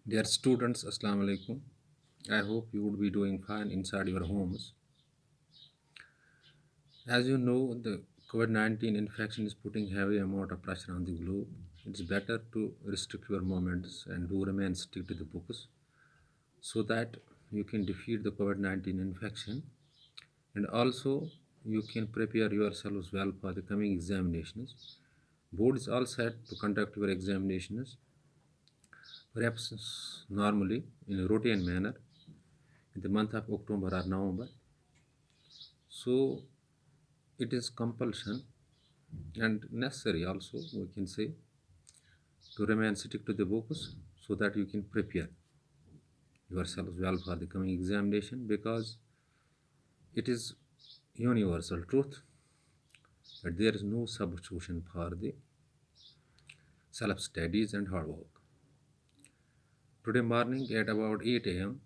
Dear students, Assalamu alaikum. I hope you would be doing fine inside your homes. As you know, the COVID-19 infection is putting heavy amount of pressure on the globe. It's better to restrict your movements and do remain stick to the books so that you can defeat the COVID-19 infection, and also you can prepare yourselves well for the coming examinations. Board is all set to conduct your examinations, perhaps normally in a routine manner in the month of October or November. So it is compulsion and necessary also, we can say, to remain stick to the books so that you can prepare yourselves well for the coming examination, because it is universal truth that there is no substitution for the self studies and hard work. Today morning at about 8 a.m.,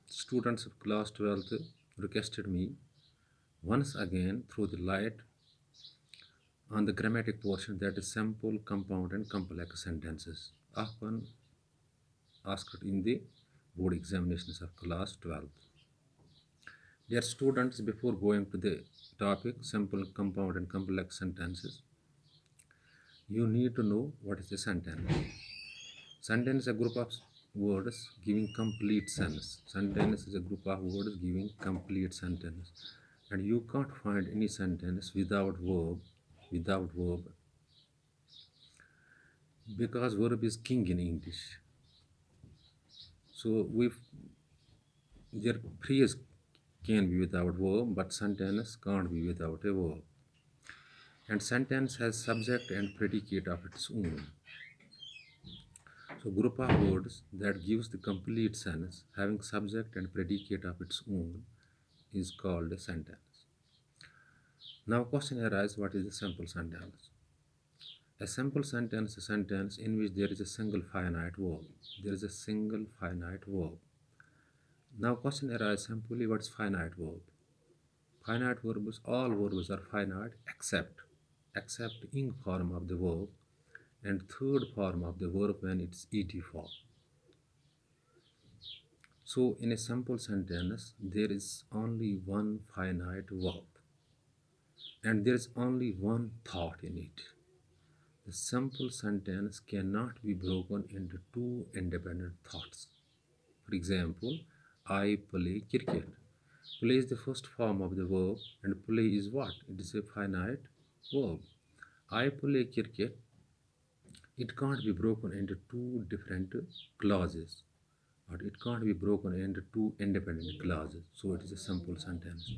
students of class 12th requested me once again through the light on the grammatic portion, that is simple, compound, and complex sentences, often asked in the board examinations of class 12th. Dear students, before going to the topic simple, compound, and complex sentences, you need to know what is a sentence. Sentence is a group of words giving complete sense. Sentence is a group of words giving complete sentence. And you can't find any sentence without verb, because verb is king in English. So their phrase can be without verb, but sentence can't be without a verb. And sentence has subject and predicate of its own. So group of words that gives the complete sentence having subject and predicate of its own is called a sentence. Now question arises, what is a simple sentence? A simple sentence is a sentence in which there is a single finite verb. There is a single finite verb. Now question arises simply, what is finite verb? Finite verbs, all verbs are finite except ing form of the verb and third form of the verb when it's et form. So in a simple sentence, there is only one finite verb and there is only one thought in it. The simple sentence cannot be broken into two independent thoughts. For example, I play cricket. Play is the first form of the verb, and play is what? It is a finite verb. I play cricket. It can't be broken into two different clauses, but it can't be broken into two independent clauses. So it is a simple sentence.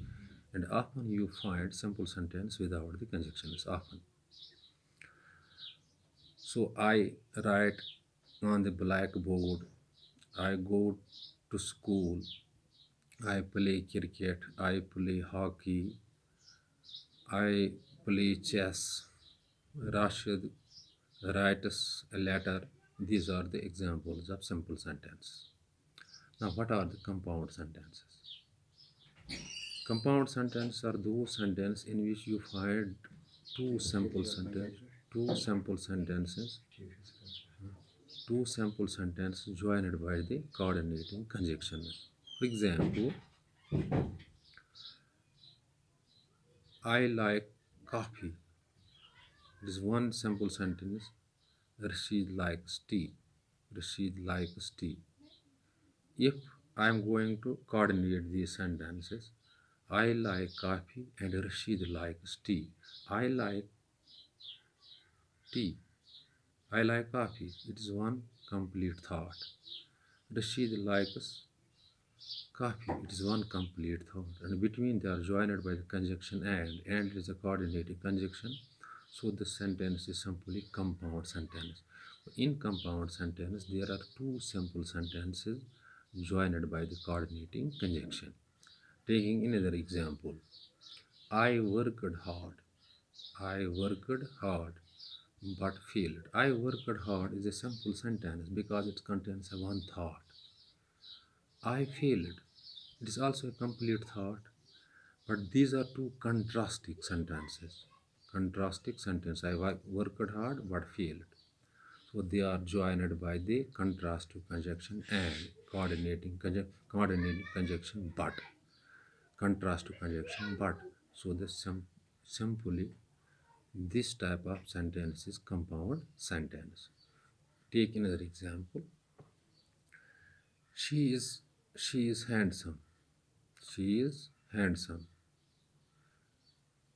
And often you find simple sentence without the conjunctions. Often. So I write on the blackboard. I go to school. I play cricket. I play hockey. I play chess. Rashid writes a letter. These are the examples of simple sentence. Now, what are the compound sentences? Compound sentences are those sentences in which you find two simple sentences, two simple sentences, two simple sentences joined by the coordinating conjunctions. For example, I like coffee. It is one simple sentence. Rashid likes tea. Rashid likes tea. If I am going to coordinate these sentences, I like coffee and Rashid likes tea. I like tea. I like coffee. It is one complete thought. Rashid likes coffee. It is one complete thought. And between they are joined by the conjunction and. And is a coordinating conjunction. So the sentence is simply compound sentence. In compound sentence, there are two simple sentences joined by the coordinating conjunction. Taking another example, I worked hard. I worked hard but failed. I worked hard is a simple sentence because it contains a one thought. I failed. It is also a complete thought, but these are two contrasting sentences. Contrasting sentence. I worked hard but failed. So they are joined by the contrastive conjunction and coordinating conjunction but. Contrastive conjunction but. So simply this type of sentence is compound sentence. Take another example. She is she is handsome. She is handsome.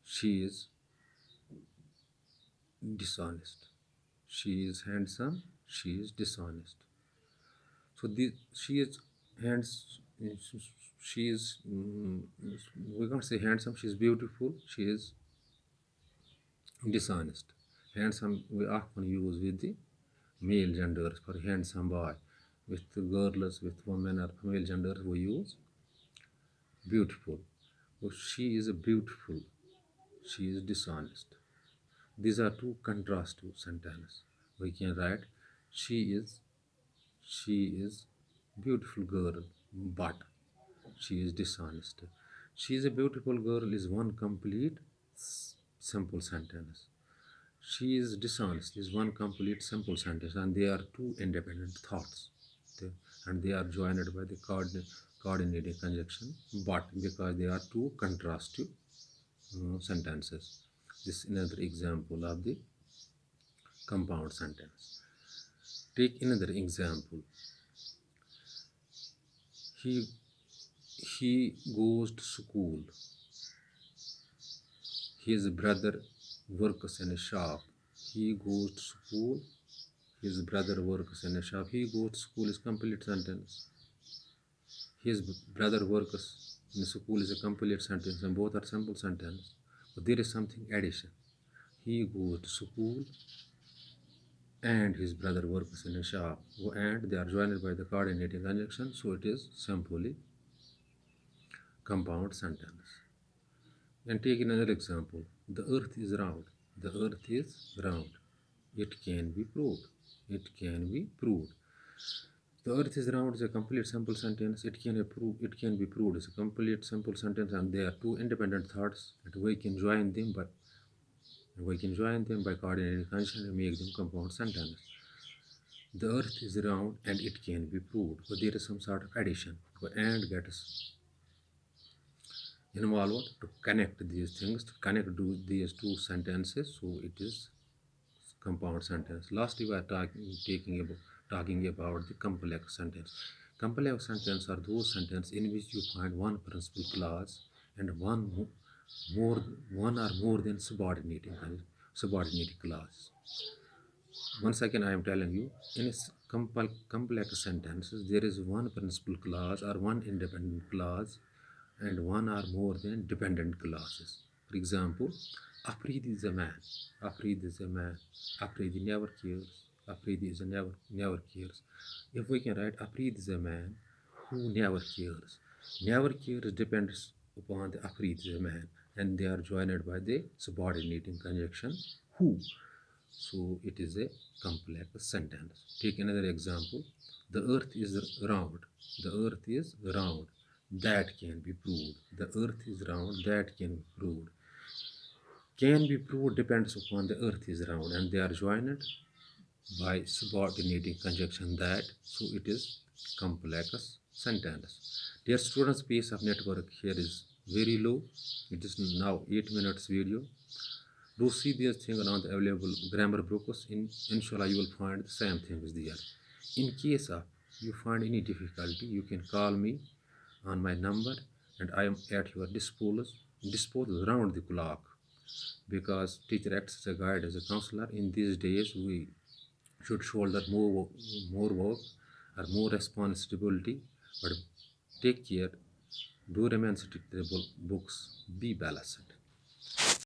She is dishonest. She is handsome. She is dishonest. So she is hands. She is we can't say handsome. She is beautiful. She is dishonest. Handsome we often use with the male genders for handsome boy. With the girls, with women or female genders, we use beautiful. So she is a beautiful. She is dishonest. These are two contrastive sentences. We can write she is beautiful girl, but she is dishonest. She is a beautiful girl is one complete simple sentence. She is dishonest is one complete simple sentence, and they are two independent thoughts. And they are joined by the coordinating conjunction, but because they are two contrastive sentences. This is another example of the compound sentence. Take another example. He he goes to school. His brother works in a shop. He goes to school. His brother works in a shop. He goes to school is complete sentence. His brother works in school is a complete sentence, and both are simple sentence. But there is something addition. He goes to school and his brother works in a shop, and they are joined by the coordinating conjunction, so it is simply compound sentence. And take another example. The earth is round. The earth is round. It can be proved. It can be proved. The earth is round is a complete simple sentence. It can be proved is a complete simple sentence, and they are two independent thoughts, and we can join them by coordinating conjunction and make them compound sentence. The earth is round and it can be proved. But there is some sort of addition. And gets involved to connect these things, to connect these two sentences, so it is compound sentence. Lastly, we are talking about the complex sentence. Complex sentence are those sentences in which you find one principal clause and one or more than subordinating clause. Once again, I am telling you, in complex sentences, there is one principal clause or one independent clause and one or more than dependent clauses. For example, Afrid is a man. Afrid is a man. Afrid never cares. Afrid is a never cares. If we can write Afrid is a man who never cares. Never cares depends upon the Afrid is a man, and they are joined by the subordinating conjunction who. So it is a complex sentence. Take another example. The earth is round. The earth is round. That can be proved. The earth is round. That can be proved. Can be proved depends upon the earth is round, and they are joined by subordinating conjunction that. So it is complex sentence. Dear students, pace of network here is very low. It is now 8 minutes video. Do see these things on the available grammar books. Inshallah you will find the same things there. In case of you find any difficulty, you can call me on my number, and I am at your disposal round the clock, because teacher acts as a guide, as a counselor. In these days we should shoulder more work or more responsibility, but take care, do remain strict to the books, be balanced.